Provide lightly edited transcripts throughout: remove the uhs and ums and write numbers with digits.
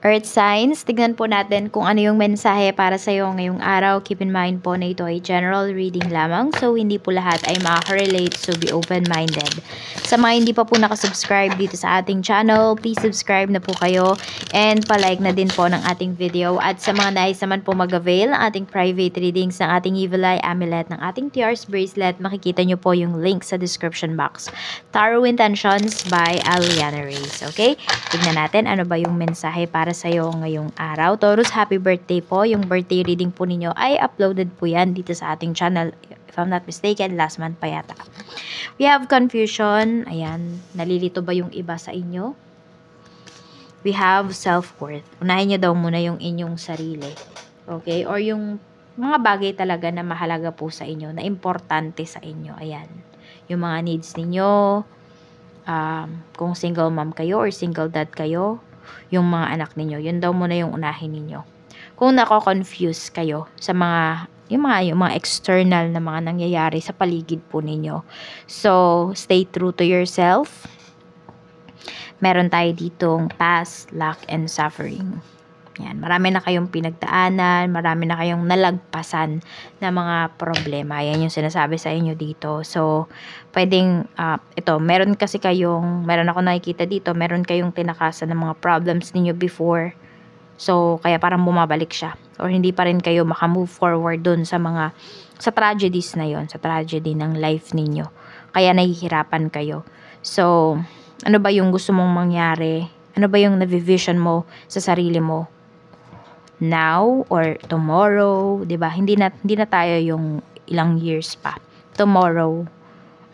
Earth signs, tignan po natin kung ano yung mensahe para sa iyo ngayong araw. Keep in mind po na ito ay general reading lamang. So, hindi po lahat ay makaka-relate. So, be open-minded. Sa mga hindi pa po nakasubscribe dito sa ating channel, please subscribe na po kayo. And palike na din po ng ating video. At sa mga nais naman po mag-avail ng ating private readings ng ating Evil Eye Amulet, ng ating Tears Bracelet, makikita nyo po yung link sa description box. Tarot Intentions by Aliana Reyes. Okay? Tignan natin ano ba yung mensahe para sa'yo ngayong araw. Taurus, happy birthday po. Yung birthday reading po ninyo ay uploaded po yan dito sa ating channel. If I'm not mistaken, last month pa yata. We have confusion. Ayan, nalilito ba yung iba sa inyo? We have self-worth. Unahin nyo daw muna yung inyong sarili. Okay? Or yung mga bagay talaga na mahalaga po sa inyo, na importante sa inyo. Ayan. Yung mga needs ninyo, kung single mom kayo or single dad kayo, yung mga anak ninyo, yun daw muna yung unahin ninyo. Kung nako-confuse kayo sa yung mga external na mga nangyayari sa paligid po ninyo. So, stay true to yourself. Meron tayo ditong past, luck, and suffering. Yan, marami na kayong pinagdaanan, marami na kayong nalagpasan na mga problema. Yan yung sinasabi sa inyo dito. So, pwedeng, meron ako nakikita dito, meron kayong tinakasan ng mga problems ninyo before. So, kaya parang bumabalik siya. Or hindi pa rin kayo makamove forward dun sa tragedies na yon, sa tragedy ng life ninyo. Kaya nahihirapan kayo. So, ano ba yung gusto mong mangyari? Ano ba yung navivision mo sa sarili mo? Now or tomorrow, 'di ba? Hindi na tayo yung ilang years pa. Tomorrow,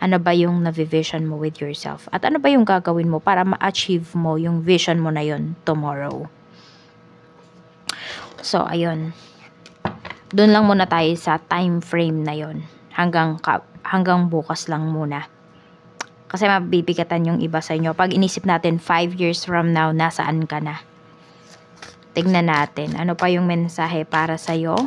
ano ba yung navivision mo with yourself? At ano ba yung gagawin mo para ma-achieve mo yung vision mo na yon tomorrow? So, ayun. Doon lang muna tayo sa time frame na yon. Hanggang bukas lang muna. Kasi mabibigatan yung iba sa inyo. Pag inisip natin 5 years from now, nasaan ka na? Tignan natin. Ano pa yung mensahe para sa'yo?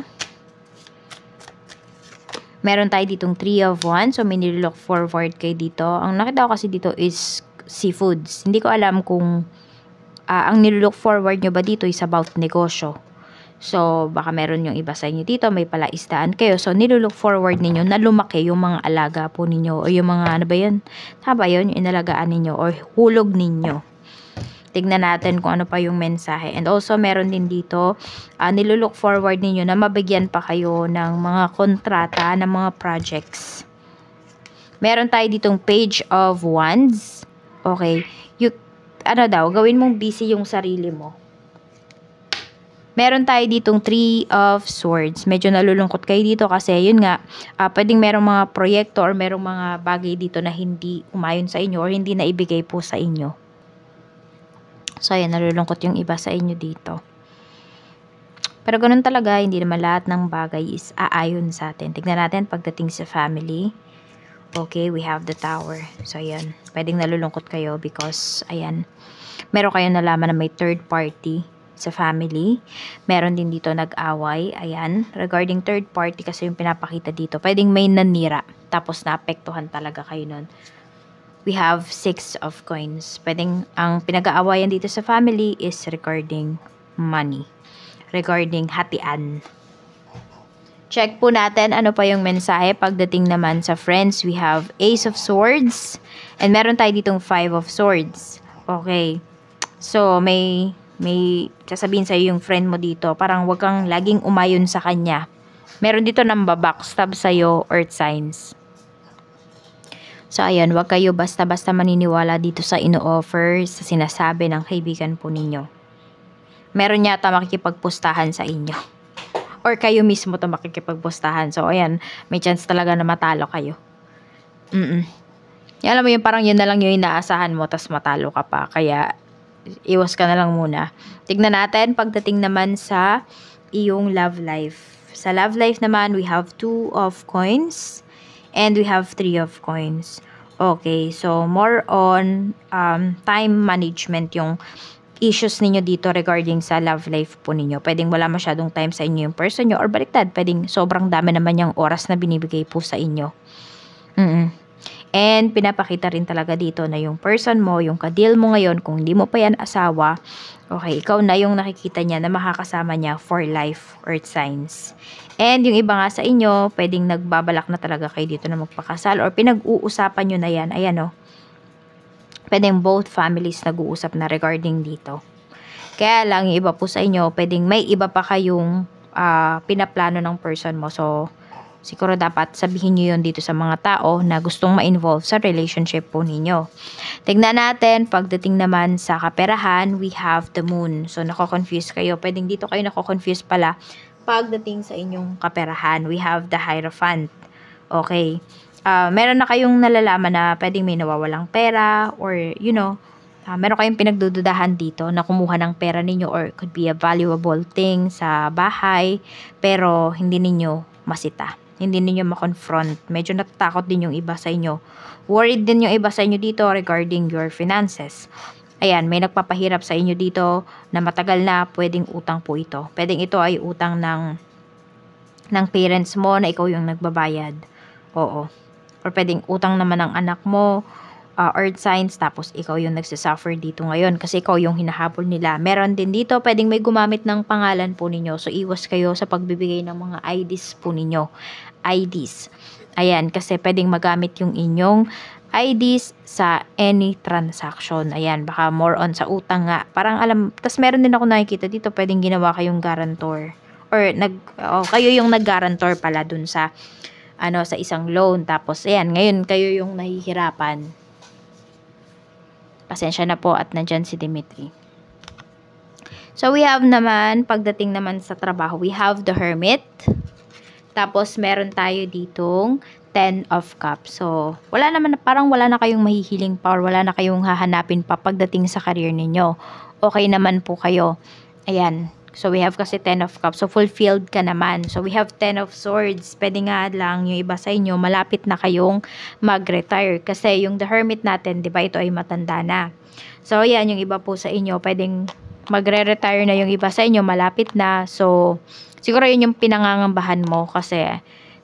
Meron tayo ditong 3 of Wands. So, may nilook forward kayo dito. Ang nakita ko kasi dito is seafoods. Hindi ko alam kung ang nilook forward nyo ba dito is about negosyo. So, baka meron yung iba sa inyo dito. May palaisdaan kayo. So, nilook forward ninyo na lumaki yung mga alaga po ninyo. O yung mga, ano ba yun? Tama yun? Yung inalagaan ninyo. Or hulog ninyo. Tignan natin kung ano pa yung mensahe. And also, meron din dito, nilook forward ninyo na mabigyan pa kayo ng mga kontrata, ng mga projects. Meron tayo ditong Page of Wands. Okay. Gawin mong busy yung sarili mo. Meron tayo ditong 3 of Swords. Medyo nalulungkot kayo dito kasi, yun nga, pwedeng merong mga proyekto or merong mga bagay dito na hindi umayon sa inyo or hindi na ibigay po sa inyo. So, ayan, nalulungkot yung iba sa inyo dito. Pero ganun talaga, hindi naman lahat ng bagay is aayon sa atin. Tignan natin pagdating sa family. Okay, we have the Tower. So, ayan, pwedeng nalulungkot kayo because, ayan, meron kayong nalaman na may third party sa family. Meron din dito nag-away. Ayan, regarding third party kasi yung pinapakita dito. Pwedeng may nanira, tapos naapektuhan talaga kayo nun. We have 6 of Coins. Pwedeng ang pinag-aawayan dito sa family is regarding money. Regarding hatian. Check po natin ano pa yung mensahe. Pagdating naman sa friends, we have Ace of Swords. And meron tayo ditong 5 of Swords. Okay. So, may sasabihin sa'yo yung friend mo dito. Parang wag kang laging umayon sa kanya. Meron dito nang babackstab sa'yo, Earth signs. So, ayan, wag kayo basta-basta maniniwala dito sa ino-offer, sa sinasabi ng kaibigan po ninyo. Meron yata makikipagpustahan sa inyo. Or kayo mismo to makikipagpustahan. So, ayan, may chance talaga na matalo kayo. Alam mo yun, parang yun na lang yung inaasahan mo, tas matalo ka pa. Kaya, iwas ka na lang muna. Tignan natin, pagdating naman sa iyong love life. Sa love life naman, we have 2 of Coins. And we have 3 of Coins. Okay, so more on time management yung issues ninyo dito regarding sa love life po ninyo. Pwedeng wala masyadong time sa inyo yung person nyo or baliktad. Pwedeng sobrang dami naman yung oras na binibigay po sa inyo. And pinapakita rin talaga dito na yung person mo, yung ka-deal mo ngayon, kung hindi mo pa yan asawa, okay, ikaw na yung nakikita niya na makakasama niya for life, earth signs. And yung iba nga sa inyo, pwedeng nagbabalak na talaga kayo dito na magpakasal or pinag-uusapan nyo na yan. Ayan o. Pwedeng both families nag-uusap na regarding dito. Kaya lang yung iba po sa inyo, pwedeng may iba pa kayong pinaplano ng person mo. So, siguro dapat sabihin nyo yun dito sa mga tao na gustong ma-involve sa relationship po ninyo. Tignan natin, pagdating naman sa kaperahan, we have the moon. So, nako-confuse kayo. Pwedeng dito kayo nako-confuse pala. Pagdating sa inyong kaperahan, we have the Hierophant. Okay. Meron na kayong nalalaman na pwedeng may nawawalang pera or, you know, meron kayong pinagdududahan dito na kumuha ng pera ninyo or could be a valuable thing sa bahay pero hindi ninyo masita. Hindi ninyo ma-confront. Medyo natatakot din yung iba sa inyo. Worried din yung iba sa inyo dito regarding your finances. Ayan, may nagpapahirap sa inyo dito na matagal na, pwedeng utang po ito. Pwedeng ito ay utang ng parents mo na ikaw yung nagbabayad. Oo. Or pwedeng utang naman ng anak mo, earth signs, tapos ikaw yung nagsasuffer dito ngayon kasi ikaw yung hinahabol nila. Meron din dito, pwedeng may gumamit ng pangalan po ninyo. So, iwas kayo sa pagbibigay ng mga IDs po ninyo. IDs. Ayan, kasi pwedeng magamit yung inyong IDs sa any transaction. Ayan, baka more on sa utang nga. Parang alam, tas meron din ako nakikita dito, pwedeng ginawa kayong guarantor. Or, kayo yung nag-guarantor pala dun sa, sa isang loan. Tapos, ayan, ngayon kayo yung nahihirapan. Pasensya na po at nandyan si Dimitri. So, we have naman, pagdating naman sa trabaho, we have the Hermit. Tapos, meron tayo ditong 10 of Cups. So, parang wala na kayong mahihiling pa or wala na kayong hahanapin pa pagdating sa career ninyo. Okay naman po kayo. Ayan. So, we have kasi 10 of Cups. So, fulfilled ka naman. So, we have 10 of Swords. Pwede nga lang yung iba sa inyo, malapit na kayong mag-retire. Kasi yung the Hermit natin, di ba, ito ay matanda na. So, yan, yung iba po sa inyo, pwedeng magre-retire na yung iba sa inyo, malapit na. So, siguro yun yung pinangangambahan mo kasi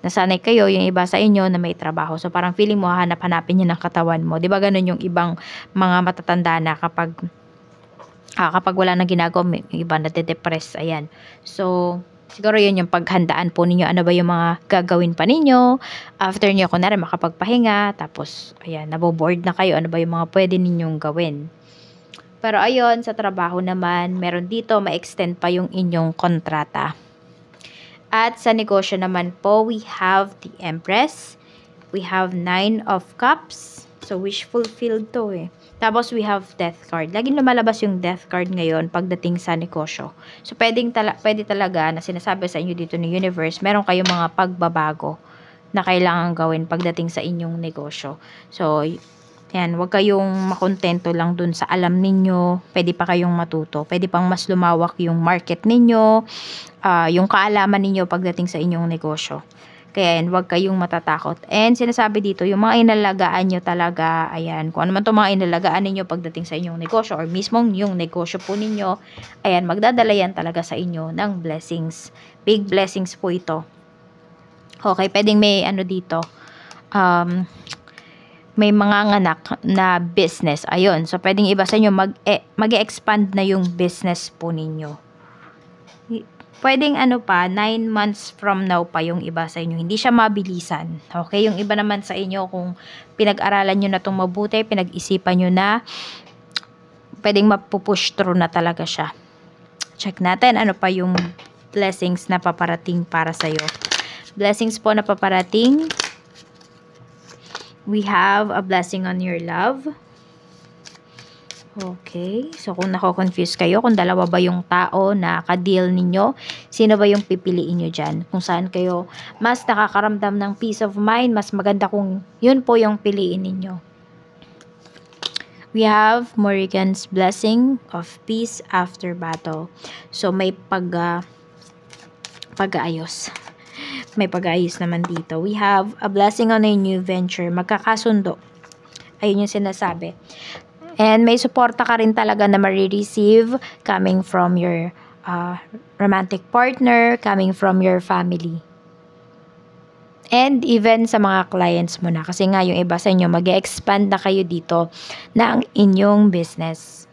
nasanay kayo, yung iba sa inyo na may trabaho. So, parang feeling mo, hanap-hanapin yun ng katawan mo. Di ba, ganun yung ibang mga matatanda na kapag wala nang ginagawa, may iba nade-depress, ayan. So, siguro yun yung paghandaan po ninyo. Ano ba yung mga gagawin pa ninyo? After nyo, kunwari, makapagpahinga, tapos, ayan, naboboard na kayo. Ano ba yung mga pwede ninyong gawin? Pero, ayun, sa trabaho naman, meron dito, ma-extend pa yung inyong kontrata. At sa negosyo naman po, we have the Empress. We have 9 of Cups. So, wish fulfilled to eh. Tapos, we have Death card. Laging lumalabas yung Death card ngayon pagdating sa negosyo. So, pwede talaga na sinasabi sa inyo dito ng universe, meron kayong mga pagbabago na kailangan gawin pagdating sa inyong negosyo. So, yan, huwag kayong makontento lang dun sa alam ninyo. Pwede pa kayong matuto. Pwede pang mas lumawak yung market ninyo, yung kaalaman ninyo pagdating sa inyong negosyo. Kaya yan, huwag kayong matatakot. And sinasabi dito, yung mga inalagaan nyo talaga, ayan, kung ano man itong mga inalagaan ninyo pagdating sa inyong negosyo or mismong yung negosyo po ninyo, ayan, magdadala yan talaga sa inyo ng blessings. Big blessings po ito. Okay, pwedeng may dito, may mga nganak na business. Ayun, so pwedeng iba sa inyo mag-expand na yung business po ninyo. Pwedeng 9 months from now pa yung iba sa inyo. Hindi siya mabilisan. Okay? Yung iba naman sa inyo, kung pinag-aralan nyo na itong mabuti, pinag-isipan nyo na, pwedeng mapupush through na talaga siya. Check natin ano pa yung blessings na paparating para sa'yo. Blessings po na paparating. We have a blessing on your love. Okay. So, kung nako-confuse kayo, kung dalawa ba yung tao na ka-deal ninyo, sino ba yung pipiliin nyo dyan? Kung saan kayo mas nakakaramdam ng peace of mind, mas maganda kung yun po yung piliin ninyo. We have Morrigan's blessing of peace after battle. So, may pag-aayos. May pag-aayos naman dito. We have a blessing on a new venture. Magkakasundo. Ayun yung sinasabi. And may suporta ka rin talaga na ma-receive coming from your romantic partner, coming from your family. And even sa mga clients mo na. Kasi nga yung iba sa inyo, mag-expand na kayo dito ng inyong business.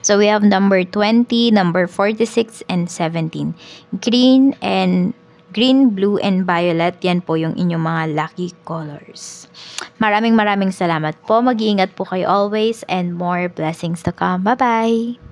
So we have number 20, number 46, and 17. Green, blue, and violet. Yan po yung inyong mga lucky colors. Maraming salamat po. Mag-iingat po kayo always and more blessings to come. Bye-bye!